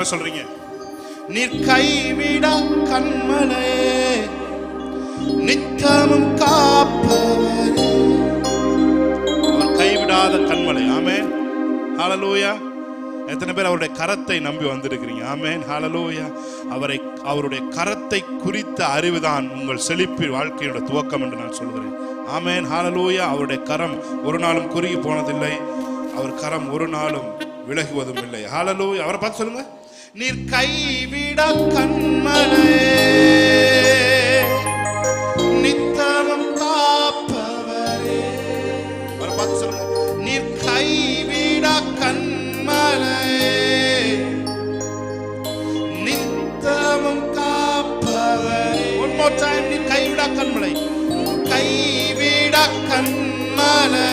பேர் சொல்றீங்க? நீர் கைவிட கண்மலை, நித்தமும் காப்பவரே. அவர் கைவிடாத கண்மலை. ஆமென், ஹல்லேலூயா. எத்தனை பேர் அவருடைய கரத்தை நம்பி வந்திருக்கிறீங்க? ஆமென், ஹல்லேலூயா. அவருடைய கரத்தை குறித்த அறிவுதான் உங்கள் செழிப்பு வாழ்க்கையோட துவக்கம் என்று நான் சொல்கிறேன். ஆமென், ஹல்லேலூயா. அவருடைய கரம் ஒரு நாளும் குறுகி போனதில்லை, அவர் கரம் ஒரு நாளும் விலகுவதும் இல்லை. ஹல்லேலூயா. அவரை பார்த்து சொல்லுங்க, நீர் கைவிட கண்மலை, நித்தமும் காப்பவரே. அவரை பார்த்து சொல்லுங்க, நீர் கைவிட கண்மலை, நித்தமும் காப்பவரே. One more time, நீர் கைவிட கண்மலை, கைவிட கண்மலை,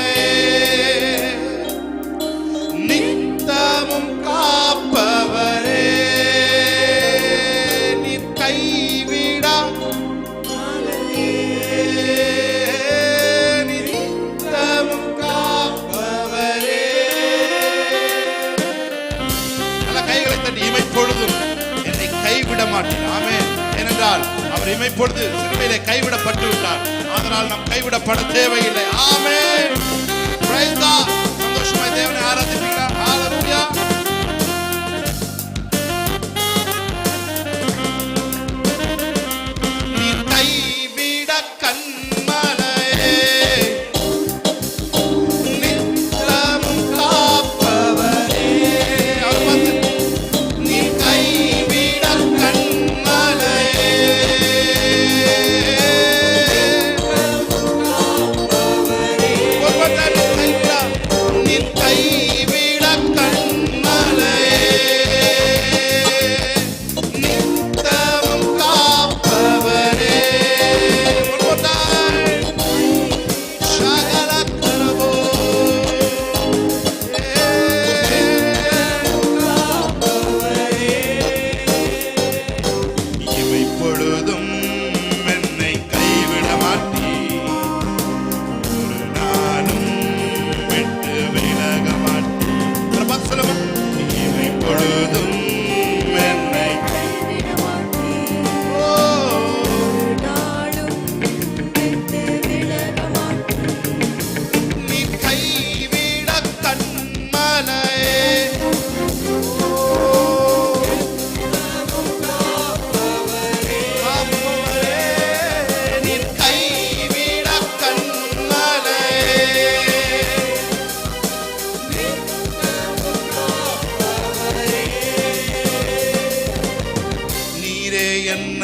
நித்தமும் காப்பவரே. நீர் கைவிட நித்தமும் காப்பவரே. நல்ல கைகளை தட்டி, இமைப்பொழுதும் என்னை கைவிட மாட்டேன். ஆமென். ஏனென்றால் அவர் இமைப்பொழுது சிலுவையிலே கைவிடப்பட்டு விட்டார். அதனால் நாம் கைவிடப்பட தேவையில்லை. ஆமென். Praise God. சந்தோஷமாய் தேவனை ஆராதிப்பீங்களா? ஹல்லேலூயா. நீ கைவிட கண்மலையே, நித்தமும் காப்பவரே. அவர் பார்த்து, நீ கைவிட கண்மலையே,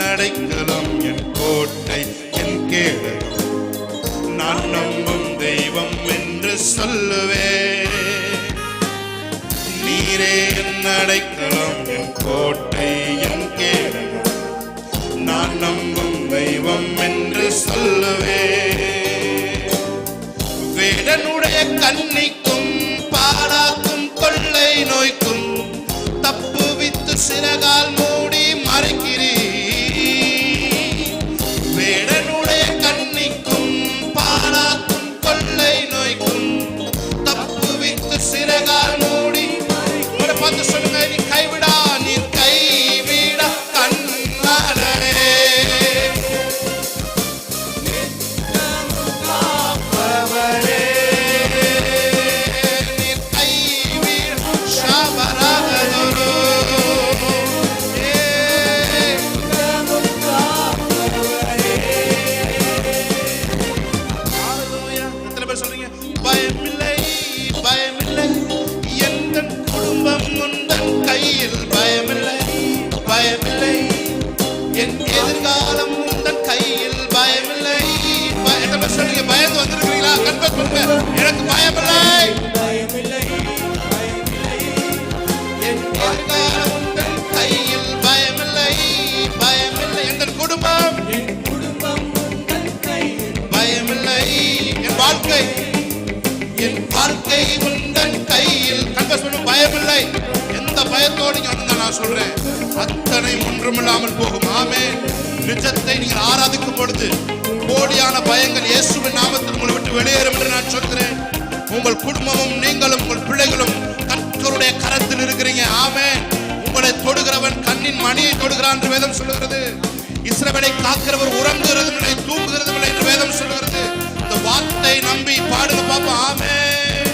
அடைக்கலம், என் கோட்டை, என் கேடகம், நான் நம்பும் தெய்வம் என்று சொல்லுவே. நீரே என் அடைக்கலம், என் கோட்டை, என் கேடகம், நான் நம்பும் தெய்வம் என்று சொல்லுவே. வேடனுடைய கண்ணிக்கும் பாலாக்கும் கொள்ளை நோய்க்கும் தப்புவித்து சிறகால் மூடி மறைக்கிறீ. வேடனுடைய கண்ணிக்கும் பாலாக்கும் கொள்ளை நோய்க்கும் தப்புவித்து சிறகால் மூடி பார்த்து சொல்லுங்க, நீ கைவிடா, நீ கைவிட கண்மலையே. என் எதிர்காலம் உந்தன் கையில், பயமில்லை. சொல்லுங்க, பயந்து வந்திருக்கிறீங்களா? கன்ஃபர்ஸ் பண்ணுங்க, எனக்கு பயமில்லை. என் எதிர்காலம் உந்தன் கையில், பயமில்லை, பயமில்லை. என் குடும்பம் பயமில்லை. என் வாழ்க்கை உந்தன் கையில். கன்ஃபர்ஸ் பண்ணுங்க, பயமில்லை. எந்த பயத்தோடு நான் சொல்றேன், அத்தனை ஒன்றுமில்லாமல் போகும். ஆமென். நிஜத்தை நீங்கள் ஆராதிக்கும் பொழுது கோடியான பயங்கள் இயேசுவின் நாமத்தில் உங்களை விட்டு வெளியேறும் என்று நான் சொல்கிறேன். உங்கள் குடும்பமும் நீங்களும் உங்கள் பிள்ளைகளும் கர்த்தருடைய கரத்தில் இருக்கிறீங்க. ஆமென். உங்களை தொடுகிறவன் கண்ணின் மணியை தொடுகிறான் என்று வேதம் சொல்லுகிறது. இஸ்ரவேலை காக்கிறவர் உறங்குகிறது இல்லை, தூங்குகிறது இல்லை என்று வேதம் சொல்லுகிறது. இந்த வார்த்தை நம்பி பாடுங்க பாப்பா. ஆமென்.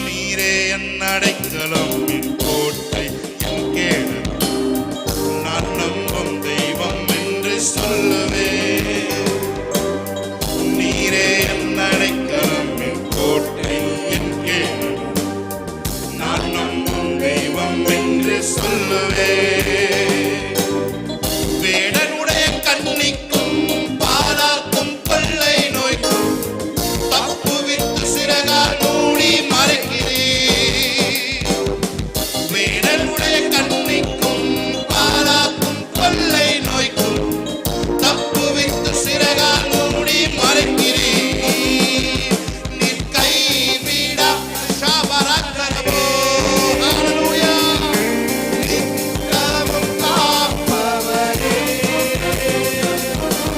நீரே என் அடைக்கலம், என் கோட்டை, என் கேடு, நான் நம்பும் தெய்வம் என்று சொல்லுவே. நீரே என் அடைக்கலம், என் கோட்டை, என் கேடு, நான் நம்பும் தெய்வம் என்று சொல்லுவே. வேடனுடைய கண்ணிக்கும் பாலாக்கும் கொள்ளை நோய்க்கும் தப்புவித்து சிறகால் மூடி மறைக்கிறீர். வேடனுடைய கண்ணிக்கும் பாலாக்கும் கொள்ளை நோய்க்கும் தப்புவித்து சிறகால் மூடி மறைக்கிறீர். நீர் கைவிடா ஷாபராக்கரபோ. ஹalleluya. நித்தமும் காப்பவரே,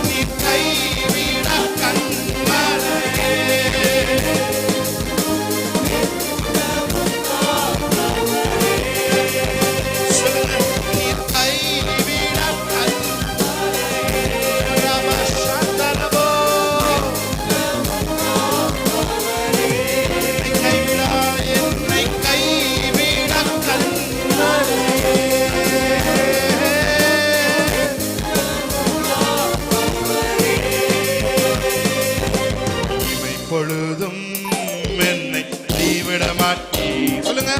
நீர் கைவிடா கண்மலையே. சொல்லுங்க. நீர் கைவிடா கண்மலையே. ரமஷந்தரபோ. என்னை கைவிட கண்மலையே. இமை பொழுதும் என்னை கைவிட மாட்டீ. சொல்லுங்க.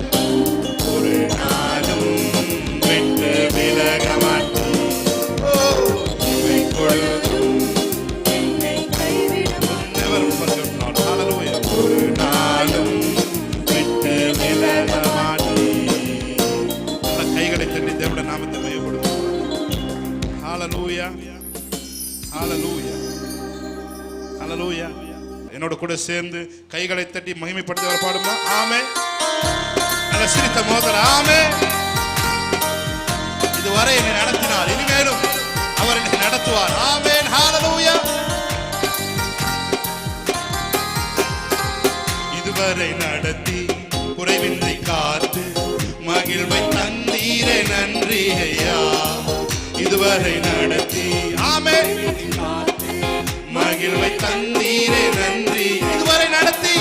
ஒரு நாளும் விட்டு விலக மாட்டீ. ஓ, இமை பொழுதும் never forget Lord. Hallelujah. ஒரு நாளும் விட்டு விலக மாட்டீ. நல்ல கைகளை தட்டி தேவனுடைய நாமத்தை மகிமைப்படுத்துவோம். ஹalleluya. ஹalleluya. ஹalleluya. என்னோட கூட சேர்ந்து கைகளை தட்டி மகிமைப்படுத்தி பாடுமா? ஆமென். நல்ல சிரித்த மோதல். ஆமென். இதுவரை என்னை நடத்தினார், இனிமேலும் அவர் என்னை நடத்துவார். ஆமென். ஹalleluya. இதுவரை நடத்தி குறைவின்றி காத்து மகிழ்வை தந்தீரே, நன்றி ஐயா. இதுவரை நடத்தி ஆமென் மகிழ்வை தந்தீரே, நன்றி. இதுவரை நடத்தி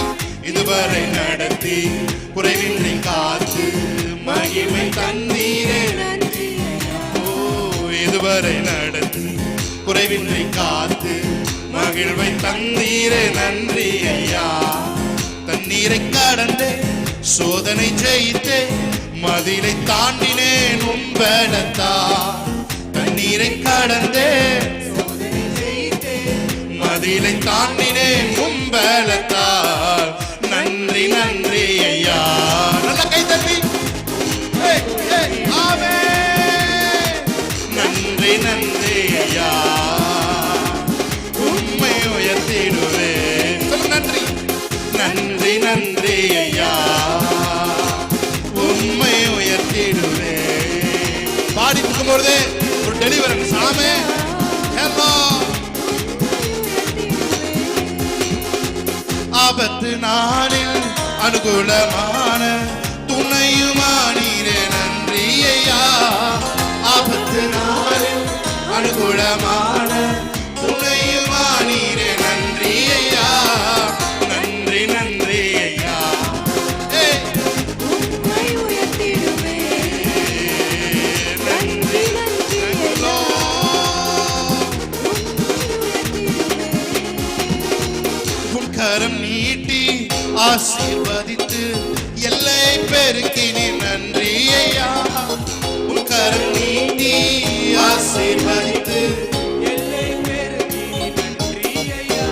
குறைவின்றி காத்து மகிழ்வை தந்தீரே. ஓ, இதுவரை நடத்தி குறைவின்றி காத்து மகிழ்வை தந்தீரே, நன்றி ஐயா. தண்ணீரை கடந்தே சோதனை ஜெயித்தே மதிலை தாண்டினேன் உம்பலத்தா. தண்ணீரை கடந்தே மதிலை தாண்டினேன் உம்பலத்தால். நன்றி நன்றி ஐயா. நல்ல கை தட்டி. ஆமென். நன்றி நன்றி ஐயா. உம்மை உயர்த்திடுவே. நன்றி நன்றி நன்றி ஐயா. உம்மை உயர்த்திடுவே. பாடி இருக்கும்போது ஒரு டெலிவரன்ஸ். ஆமென். ஹலோ. ஆபத்து நாளில் அனுகூலமான துணையுமானீரே, நன்றி ஐயா. ஆபத்து நாளில் அனுகூலமான துணையுமானீரே, நன்றி ஐயா. நன்றி நன்றி ஐயா. நன்றி நன்றி. உன் கரம் நீட்டி ஆசீர்வதித்து எல்லை பெருக்கினீர், நன்றி ஐயா. உன் கரம் நீட்டி ஆசீர்வதித்து எல்லை பெருக்கினீர், நன்றி ஐயா.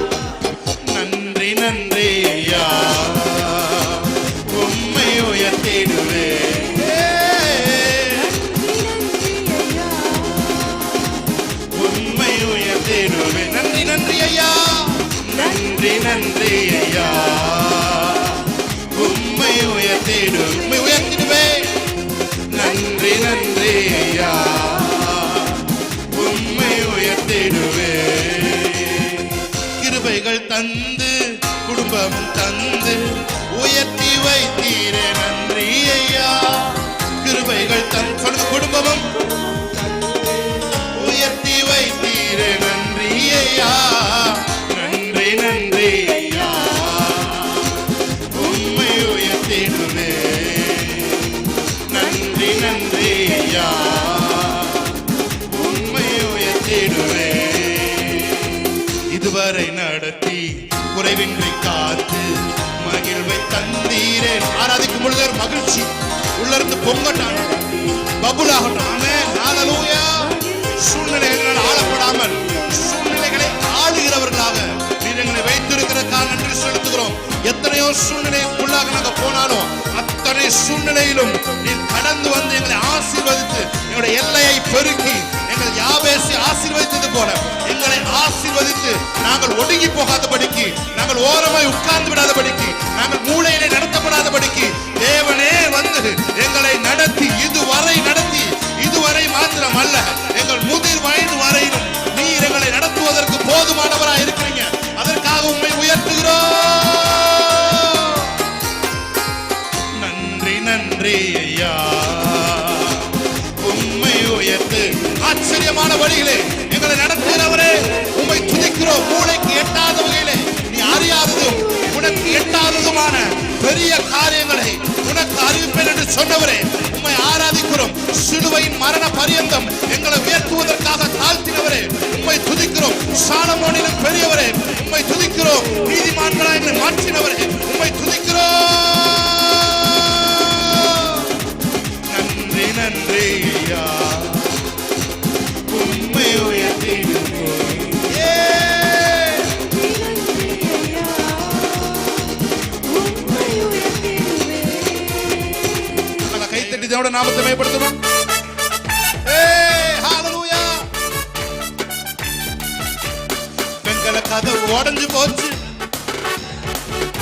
நன்றி நன்றி ஐயா. உம்மை உயர்த்திடுவே. உம்மை உயர்த்திடுவே. நன்றி நன்றி ஐயா. நன்றி நன்றி ஐயா. உம்மை உயர்த்திடுவே. நன்றி நன்றி ஐயா. உம்மை உயர்த்திடுவே. கிருபைகள் தந்து குடும்பமும் தந்து உயர்த்தி வைத்து இதுவரை நடத்தி குறைவின்றி காத்து மகிழ்வை தந்தீரே. ஆராதிக்கும் பொழுது ஒரு மகிழ்ச்சி உள்ளிருந்து பொங்கட்டான், பபுலாகட்டும். ஆமென், ஹல்லேலூயா. சூழ்நிலைகளால் ஆளப்படாமல் சூழ்நிலைகளை ஆளுகிறவர்களாக நீர் எங்களை வைத்திருக்கிறதுக்காக நன்றி செலுத்துகிறோம். எத்தனையோ சூழ்நிலைக்குள்ளாக நாங்கள் போனாலும் அத்தனை சூழ்நிலையிலும் நீர் கடந்து வந்து எங்களை ஆசீர்வதித்து எங்களுடைய எல்லையை பெருக்கி எங்கள் யாபேசை ஆசீர்வதித்தது போல எங்களை ஆசீர்வதித்து நாங்கள் ஒடுங்கி போகாதபடிக்கு, நாங்கள் ஓரமாய் உட்கார்ந்து விடாதபடிக்கு, நாங்கள் மூளையிலே நடத்தப்படாதபடிக்கு தேவனே வந்து எங்களை நடத்தி இதுவரை மாத்திரம் அல்ல, எங்கள் முதிர் வயது வரையிலும் நீர் எங்களை நடத்துவதற்கு போதுமானவராய் இருக்கிறீங்க. அதற்காக உம்மை உயர்த்துகிறோம். நன்றி நன்றி ஐயா, உம்மை உயர்த்து. ஆச்சரியமான வழியிலே எங்களை நடத்துகிறவரே உம்மை துதிக்கிறோம். மூளைக்கு எட்டாத வகையிலே நீ அறியாததும் உனக்கு எட்டாததுமான பெரிய காரியங்களை உனக்கு அறிவிப்பேன் என்று சொன்னவரே உம்மை ஆராதிக்கிறோம். சிலுவையின் மரண பரியந்தம் எங்களை உயர்த்துவதற்காக தாழ்த்தினவரே உம்மை துதிக்கிறோம். சாலமோனிலும் பெரியவரே உம்மை துதிக்கிறோம். நீதிமான்களாய் எங்களை மாற்றினவரே உம்மை துதிக்கிறோம். நன்றி நன்றி ஐயா, உம்மை உயர்த்திடுவோம். கைத்தட்டி தேவனுடைய நாமத்தை மேம்படுத்துவோம். ஹல்லேலூயா. வெங்கல கதவு உடைஞ்சு போச்சு,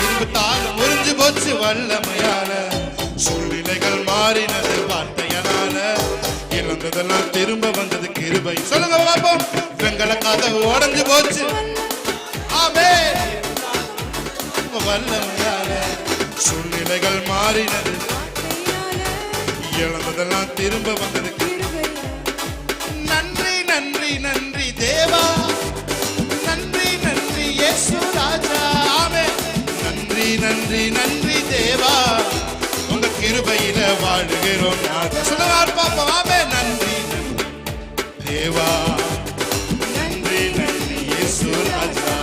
இரும்பு தாள் முறிஞ்சு போச்சு, வல்லமையால சூழ்நிலைகள் மாறினது வார்த்தையால, இழந்ததெல்லாம் திரும்ப வந்தது கிருபை. சொல்லுங்க பாப்போம். வெங்கல கதவு உடைஞ்சு போச்சு, ஆமென், வல்லமையால சூழ்நிலைகள் மாறினது, இழந்ததெல்லாம் திரும்ப வந்தது. நன்றி நன்றி நன்றி தேவா, நன்றி நன்றி இயேசு ராஜா. ஆமென். நன்றி நன்றி நன்றி தேவா, உங்க கிருபையில வாழுகிறோம். சொல்லுவார் பாப்போம். ஆமென். நன்றி நன்றி தேவா, நன்றி நன்றி இயேசு ராஜா.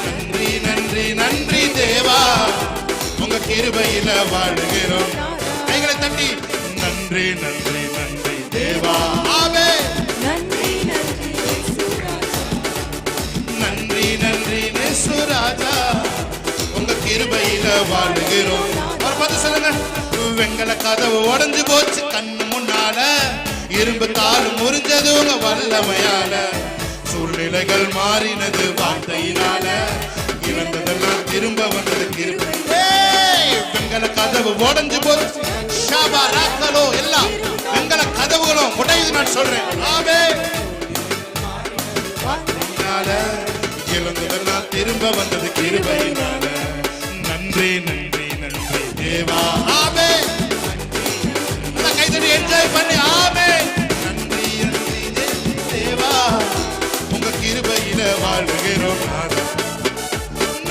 நன்றி நன்றி நன்றி தேவா, உங்க கிருபையில வாழுகிறோம். கைகளை தட்டி நன்றி நன்றி நன்றி தேவா. ஆமென். நன்றி நன்றி இயேசு ராஜா, நன்றி நன்றி இயேசு ராஜா, உங்க கிருபையில வாழுகிறோம். ஒரு பத்து சொல்லுங்க. வெங்கல கதவு உடைஞ்சு போச்சு கண்ணு முன்னால, இரும்பு தாள் முறிஞ்சது உங்க வல்லமையால, சூழ்நிலைகள் மாறினது வார்த்தையினால, இழந்ததெல்லாம் திரும்ப வந்தது கிருபை. வெங்கல கதவு உடைஞ்சு போச்சு, ஷாபாராக்கலோ எல்லாம் வெங்கல கதவுகளும் உடையுது நான் சொல்றேன். ஆமென். இழந்ததெல்லாம் திரும்ப வந்தது கிருபையினால. நன்றி நன்றி நன்றி தேவா. ஆமென். கைதடி என்ஜாய் பண்ணி. ஆமென். நன்றி நன்றி தேவா, உங்க கிருபையில வாழுகிறோம்.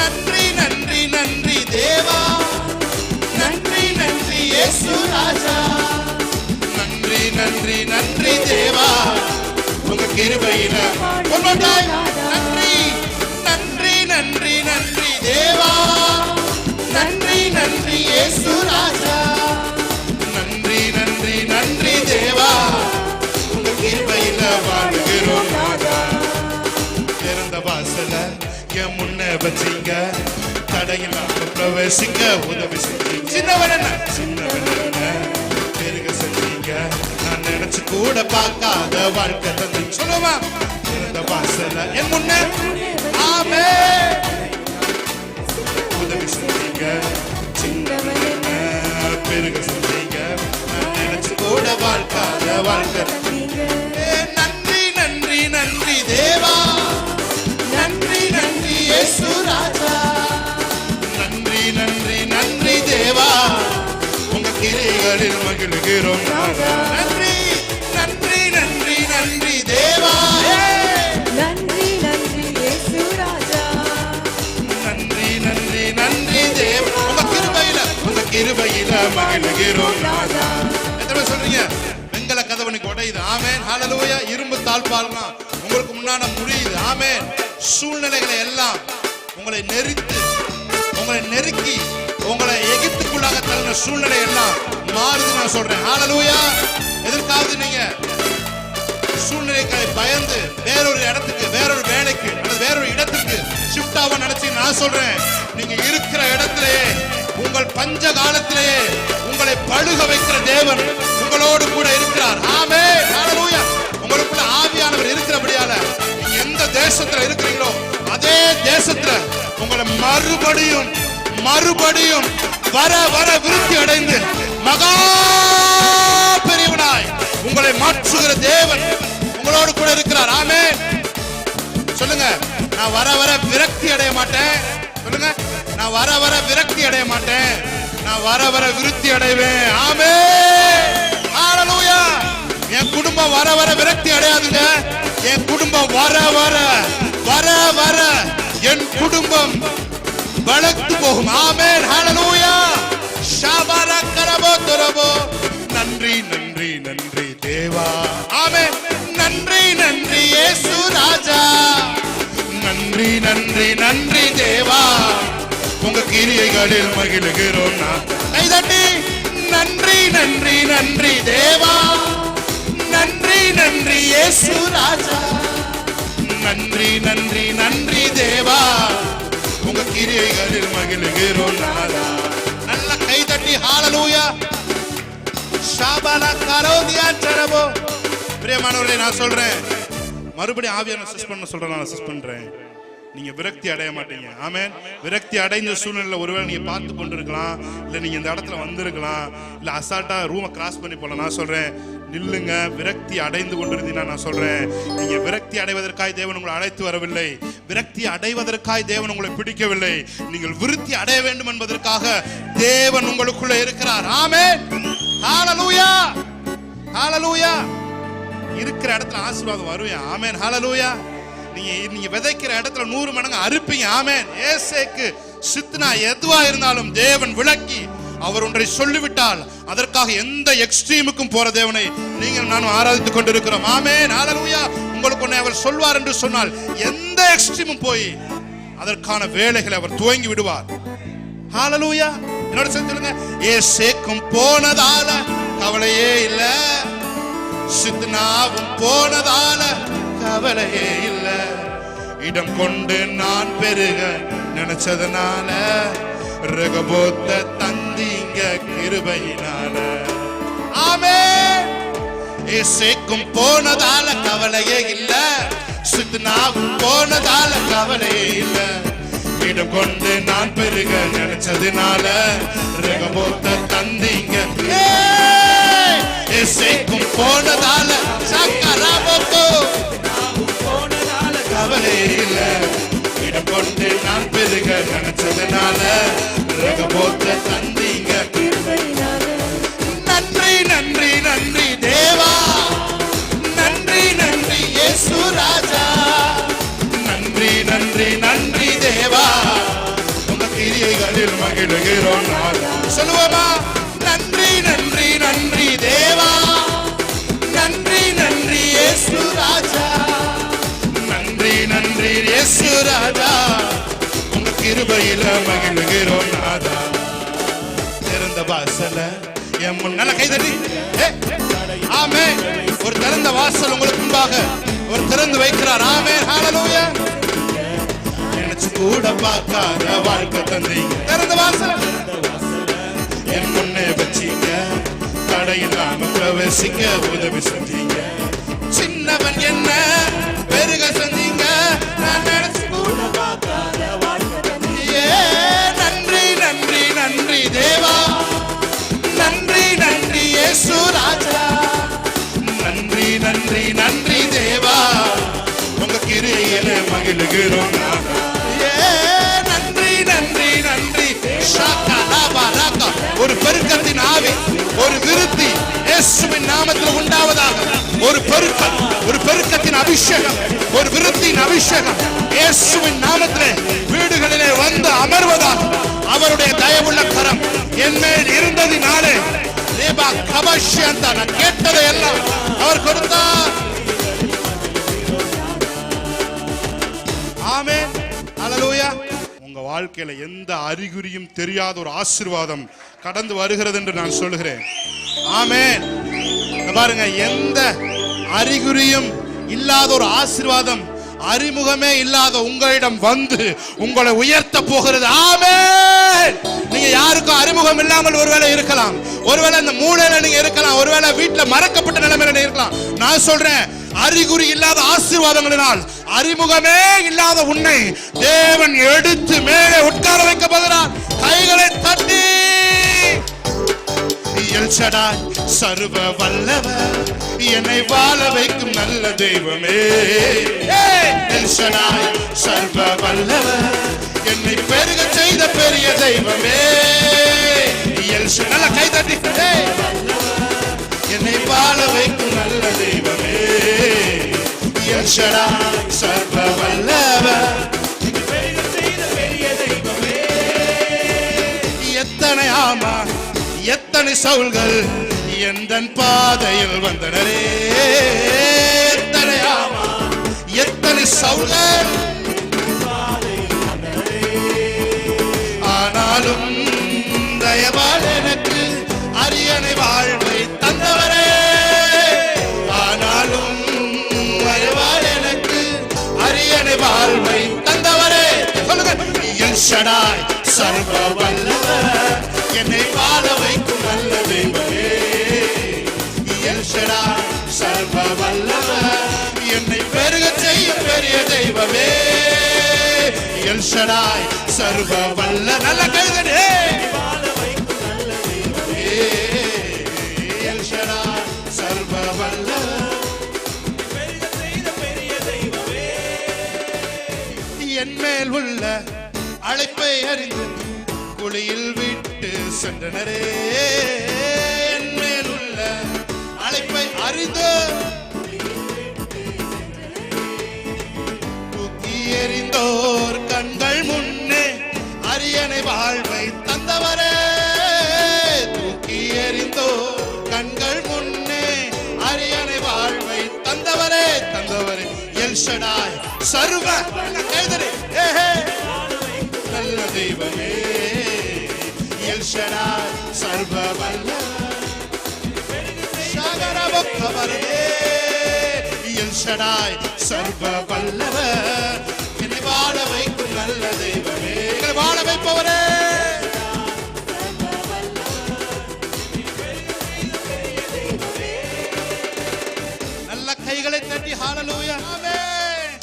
நன்றி நன்றி நன்றி தேவா, நன்றி நன்றி இயேசு ராஜா. நன்றி நன்றி நன்றி தேவா, உங்க கிருபையில. நன்றி நன்றி நன்றி நன்றி தேவா, நன்றி நன்றி இயேசு ராஜா. நன்றி நன்றி நன்றி தேவா, உங்க கிருபையில வாழுகிறோம். திறந்த வாசல என் முன்ன வச்சீங்க, தடையில்லாம பிரவேசிக்க உதவி செஞ்சீங்க. சின்னவன பெருக செஞ்சீங்க, நான் நினைச்சு கூட பார்க்காத வாழ்க்கை தந்தீங்க. சொல்லுவா. திறந்த வாசல என் முன்ன. ஆமென். உதவி செஞ்சீங்க, சின்னவன பெருக செஞ்சீங்க, நான் நினைச்சு கூட பார்க்காத வாழ்க்கை. நன்றி நன்றி நன்றி தேவா, நன்றி நன்றி இயேசு ராஜா. நன்றி நன்றி நன்றி தேவா, உங்க கிரைகளில் மகிழ்கிறோம். நன்றி நன்றி நன்றி நன்றி தேவா, நன்றி நன்றி இயேசு ராஜா. நன்றி நன்றி நன்றி தேவா, உங்க கிருபையில மகிழ்கிறோம். எத்தனை சொல்றீங்க? வெங்கல கதவனுக்கு உடையுது. ஆமென். ஹல்லேலூயா. இரும்பு தாழ்பால்னா உங்களுக்கு முன்னாடி முடியுது. ஆமென். சூழ்நிலைகளை எல்லாம் உங்களை நெருக்கி உங்களை எகிப்துக்குள்ளாக தள்ளின சூழ்நிலை எல்லாம் மாறுது நான் சொல்றேன். ஹல்லேலூயா. எதற்காவது நீங்க சூழ்நிலைகளை பயந்து வேறொரு இடத்துக்கு, வேறொரு வேலைக்கு அல்லது வேறொரு இடத்துக்கு ஷிஃப்ட் ஆக நினைச்சு நான் சொல்றேன், நீங்க இருக்கிற இடத்திலேயே உங்கள் பஞ்ச காலத்திலேயே உங்களை பழுக வைக்கிற தேவன் உங்களோடு கூட இருக்கிறார். ஆமென். ஹல்லேலூயா. உங்களுக்குள்ள ஆவியானவர் இருக்கிறபடியால நீங்க எந்த தேசத்துல இருக்கிறீங்களோ அதே தேசத்துல உங்களை மறுபடியும் வர விருத்தி அடைந்து மகா பெரியவனாய் உங்களை மாற்றுகிற தேவன் உங்களோடு கூட இருக்கிறார். ஆமென். சொல்லுங்க, நான் வர விரக்தி அடைய மாட்டேன். சொல்லுங்க, நான் வர விரக்தி அடைய மாட்டேன், நான் வர விருத்தி அடைவேன். ஆமென். ஹல்லேலூயா. என் குடும்பம் வர விரக்தி அடையாதுங்க. என் குடும்பம் வர என் குடும்பம் வளர்த்து போகும். ஆமென். ஹல்லேலூயா. ஷாபாரா கரபோ துரபோ. நன்றி தேவா. ஆமென். நன்றி இயேசு ராஜா. நன்றி தேவா. உங்க கிரியைகளில் மகிழுகிறோம் நான். கைதட்டி நன்றி தேவா. நன்றி இயேசு ராஜா. நன்றி தேவா. உங்க கிரியைகளில் மகிழுகிறோம் நாதா. நல்ல கைதட்டி ஹல்லேலூயா. ஷாபாலா கரோதியா சரபோ. பிரியமானவர்களே, நான் சொல்றேன், மறுபடியும் ஆவியான சஸ்பெண்ட் சொல்றேன், நான் சஸ்பெண்ட்றேன். நீங்க விரக்தி அடைய மாட்டீங்க. ஆமென். விரக்தி அடைஞ்ச சூழ்நிலை ஒருவேளை நீங்க பார்த்து கொண்டிருக்கலாம், இல்ல நீங்க இந்த இடத்துல வந்திருக்கலாம், இல்ல அசால்ட்டா ரூமை கிராஸ் பண்ணி போல. நான் சொல்றேன், நில்லுங்க. விரக்தி அடைந்து கொண்டிருந்தீங்கன்னா நான் சொல்றேன், நீங்க விரக்தி அடைவதற்காய் தேவன் உங்களை அழைத்து வரவில்லை. விரக்தி அடைவதற்காய் தேவன் உங்களை பிடிக்கவில்லை. நீங்கள் விருத்தி அடைய வேண்டும் என்பதற்காக தேவன் உங்களுக்குள்ள இருக்கிறார். ஆமென். ஹல்லேலூயா. ஹல்லேலூயா. இருக்கிற இடத்துல ஆசீர்வாதம் வருவீங்க. ஆமென். ஹல்லேலூயா. நீங்க விதைக்கிற இடத்துல 100 மடங்கு அறுப்பீங்க. ஆமென். ஏசேக்கு சித்னா எதுவா இருந்தாலும் தேவன் விளக்கி அவர் ஒன்றை சொல்லிவிட்டால் அதற்காக எந்த எக்ஸ்ட்ரீமுக்கும் போற தேவனை நீங்கள் நானும் ஆராதித்துக் கொண்டிருக்கிறோம். ஆமென். ஹல்லேலூயா. உங்களுக்கு ஒன்றை அவர் சொல்வார் என்று சொன்னால் எந்த எக்ஸ்ட்ரீமும் போய் அதற்கான வேலைகளை அவர் துவங்கி விடுவார். ஹல்லேலூயா. என்னோட சொல்லுங்க, ஏசேக்கும் போனதால கவலையே இல்ல, சித்னாவும் போனதால கவலையே இல்ல, இடம் கொண்டு நான் பெருக நினைச்சதுனால ரகபோத்த தந்தீங்க கிருபையினால. ஆமென். ஏசேக்கும் போனதால கவலையே இல்ல, சித்னாவும் போனதால கவலையே இல்ல, இடம் கொண்டு நான் பெருக நினைச்சதுனால ரகபோத்த தந்தீங்க. ஏசேக்கும் போனதால சக்கரபோத்தோ கவலை இல்ல, இடம் கொண்டு நான் பெருக நினைச்சதுனால ரகபோத்த தந்தீங்க. நன்றி தேவா. நன்றி இயேசு ராஜா. நன்றி தேவா. உங்க கிரியைகளில் மகிழுகிறோம். சொல்லுவோமா? நன்றி தேவா. நன்றி இயேசு ராஜா. நன்றி இயேசு ராஜா. உங்க கிருபையில மகிழுகிறோம் நாதா. திறந்த வாசல என் முன்னால கைதட்டி. ஆமென். ஒரு திறந்த வாசல் உங்களுக்கு முன்பாக ஒரு திறந்து வைக்கிறார். ஆமென். ஹல்லேலூயா. நினைச்சு கூட பார்க்காத வாழ்க்கை தந்தீங்க. திறந்த வாசல் என் முன்னே வச்சீங்க, தடையில்லாம பிரவேசிக்க உதவி செஞ்சீங்க. சின்னவன் என்ன பெருக செஞ்சீங்க, நான் நினைச்சு கூட பார்க்காத வாழ்க்கை தந்தீங்க. நன்றி தேவா. நன்றி இயேசு ராஜா. நன்றி தேவா. உங்க கிரியையில மகிழுகிறோம். நன்றி. ஒரு பெருக்கத்தின் ஆவி, ஒரு விருத்தி இயேசுவின் நாமத்தில் உண்டாவதாக. ஒரு பெருக்கத்தின் அபிஷேகம், ஒரு விருத்தியின் அபிஷேகம் இயேசுவின் நாமத்திலே வீடுகளிலே வந்து அமர்வதாக. அவருடைய தயவுள்ள கரம் என் மேல் இருந்ததினாலே நான் கேட்டதை எல்லாம் அவர் கொடுத்தார். உங்க வாழ்க்கையில எந்த அறிகுறியும் தெரியாத ஒரு ஆசீர்வாதம் கடந்து வருகிறது என்று நான் சொல்லுகிறேன். ஆமென். பாருங்க, எந்த அறிகுறியும் இல்லாத ஒரு ஆசீர்வாதம், அறிமுகமே இல்லாத உங்களிடம் வந்து உங்களை உயர்த்த போகிறது. ஆமென். நீங்க யாருக்கும் அறிமுகம் இல்லாமல் ஒருவேளை இருக்கலாம், ஒருவேளை இந்த மூலையில நீங்க இருக்கலாம், ஒருவேளை வீட்டுல மறக்கப்பட்ட நிலைமையில இருக்கலாம். நான் சொல்றேன், அறிகுறி இல்லாத ஆசீர்வாதங்களினால் அறிமுகமே இல்லாத உன்னை தேவன் எடுத்து மேலே உட்கார வைக்க போகிறார். கைகளை தட்டி எல் ஷடாய் சர்வ வல்லவர், என்னை வாழ வைக்கும் நல்ல தெய்வமே. எல் ஷடாய் சர்வ வல்லவர், என்னை பெருக செய்த பெரிய தெய்வமே. எல் ஷடாய் கை தட்டி என்னை வாழ வைக்கும் நல்ல தெய்வமே. எல் ஷடாய் சர்வ வல்லவர், என்னை பெருக செய்த பெரிய தெய்வமே. எத்தனை ஆமா எத்தனை சவுல்கள் எந்தன் பாதையில் வந்தனரே. எத்தனை ஆமா எத்தனை சவுல்கள் ஆனாலும் தயவால் எனக்கு அரியணை வாழ்வை தந்தவரே. ஆனாலும் தயவால் எனக்கு அரியணை வாழ்வை தந்தவரே. சொல்லுங்க. எல் ஷடாய் சர்வ வல்லவர், என்னை வாழ வைக்கும் நல்ல தெய்வமே. எல் ஷடாய் சர்வ வல்லவர், என்னை பெருக செய்யும் பெரிய தெய்வமே. எல் ஷடாய் சர்வ வல்ல நல்ல கைதே வாழ வைக்கும் நல்ல தெய்வமே. எல் ஷடாய் சர்வ வல்லவர், பெருக செய்த பெரிய தெய்வமே. என் மேல் உள்ள அழைப்பை அறிந்து குழியில் விட்டு சென்றனரே. என் மேல் உள்ள அழைப்பை அறிந்து தூக்கி எறிந்தோர் கண்கள் முன்னே அரியணை வாழ்வை தந்தவரே. தூக்கி எறிந்தோர் கண்கள் முன்னே அரியணை வாழ்வை தந்தவரே. தந்தவரே. எல் ஷடாய் சர்வ கைதரே நல்ல தெய்வமே. எல் ஷடாய் சர்வ வல்லவர், எல் ஷடாய் சர்வ வல்லவர், என்னை வாழ வைக்கும் நல்ல தெய்வமே. எங்களை வாழ வைப்பவரே. நல்ல கைகளை தட்டி ஹல்லேலூயா. ஆமென்.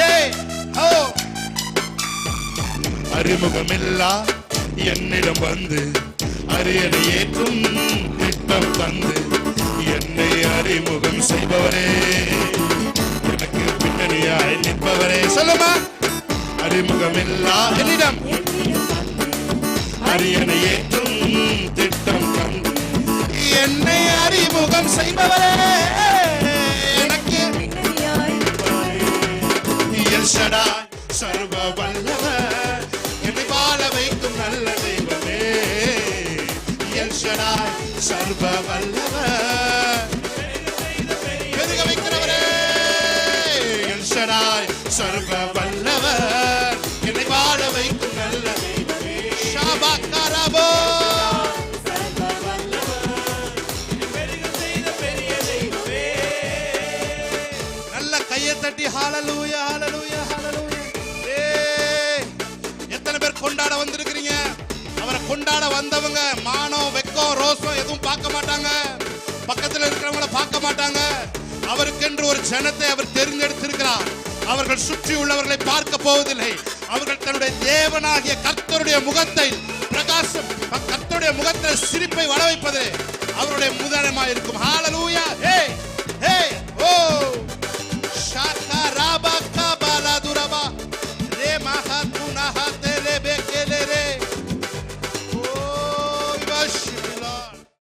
ஏய் ஹோ. அறிமுகமில்லா என்னிடம் வந்து அரியணை ஏற்றும் திட்டம் தந்து என்னை அறிமுகம் செய்பவரே, எனக்கு பின்னணியாய் நிற்பவரே. சொல்லுமா. அறிமுகமில்லா என்னிடம் அரியணை ஏற்றும் திட்டம் தந்து என்னை அறிமுகம் செய்பவரே, எனக்கு எல் ஷடாய் சர்வ வல்லவர், என்னை வாழ வைக்கும் நல்ல தெய்வமே. எல் ஷடாய் சர்வ வல்லவர், பெருக வைக்கிறவரே. எல் ஷடாய் சர்வ வல்லவர், என்னை வாழ வைக்கும் நல்ல தெய்வமே. ஷாபாக்காரபோ சர்வ வல்லவர், பெருக செய்த பெரிய தெய்வமே. நல்ல கையை தட்டி ஹல்லேலூயா ஹல்லேலூயா ஹல்லேலூயா. எத்தனை பேர் கொண்டாட வந்திருக்கிறீங்க? அவரை கொண்டாட வந்தவங்க மானம் வெக்கம் ரோசம் எதுவும் பார்க்க மாட்டாங்க, பக்கத்தில் இருக்கிறவங்கள பார்க்க மாட்டாங்க. அவருக்கென்று ஒரு ஜனத்தை அவர் தெரிந்தெடுத்திருக்கிறார். அவர்கள் சுற்றி உள்ளவர்களை பார்க்க போவதில்லை. அவர்கள் தன்னுடைய தேவனாகிய கர்த்தருடைய முகத்தை பிரகாசம், கர்த்தருடைய முகத்தில் சிரிப்பை வள வைப்பது அவருடைய முதலமாய் இருக்கும். ஹல்லேலூயா. ஹே ஹே ஓ ஷாக்